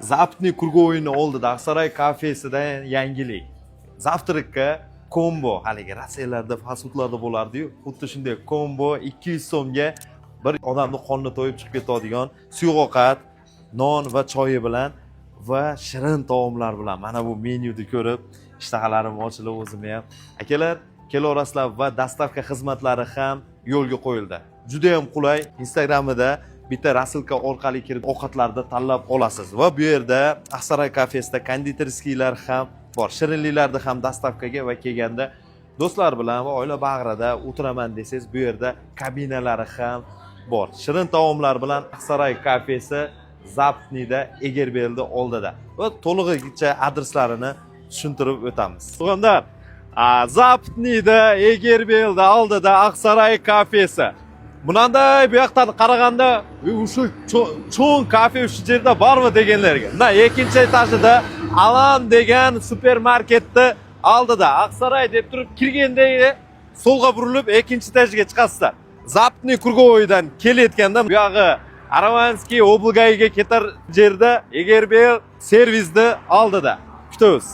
Zaptniy Kurgovoyni oldida Aqsaray kafesida yangilik. Zavtrakka kombo, haligi Rossiyalarda, fast-foodlarda bo'lardi-yu, xuddi shunday kombo 200 so'mga bir odamni qonni to'yib chiqib ketadigan suyuq-ovqat, non va choyi bilan va shirin taomlar bilan mana bu menyuni ko'rib, ishtahalarim ochilib o'zim ham. Akalar, kelaverasizlar va dastavka xizmatlari ham yo'lga qo'yildi. Juda ham qulay. Instagramida bitta rasilka orqali kirib ovqatlarni tanlab olasiz va bu yerda Aqsaray kafesida konditorskiylar ham bor. Shirinliklarni ham dastavkaga va kelganda do'stlar bilan va oila bag'rida o'tiraman desangiz, bu yerda kabinalari ham bor. Shirin taomlar bilan Aqsaray kafesi Zaptniyda Egerbelni oldida va to'lig'icha adreslarini tushuntirib o'tamiz. Tug'anlar, Zaptniyda Egerbelni oldida Aqsaray kafesi. Bunday bu yoqdan qaraganda o'sha cho'ng kafe shu yerda bormi deganlarga. Mana ikkinchi etajida Alan degan supermarketni oldida Aqsaray deb turib kirganda so'lga burilib ikkinchi etajga chiqasizlar. Zaptniy Kurgovoydan kelayotganda bu yog'i Aravanskiy Oblgayiga ketar yerda Egerbel servisni oldida. Kutamiz.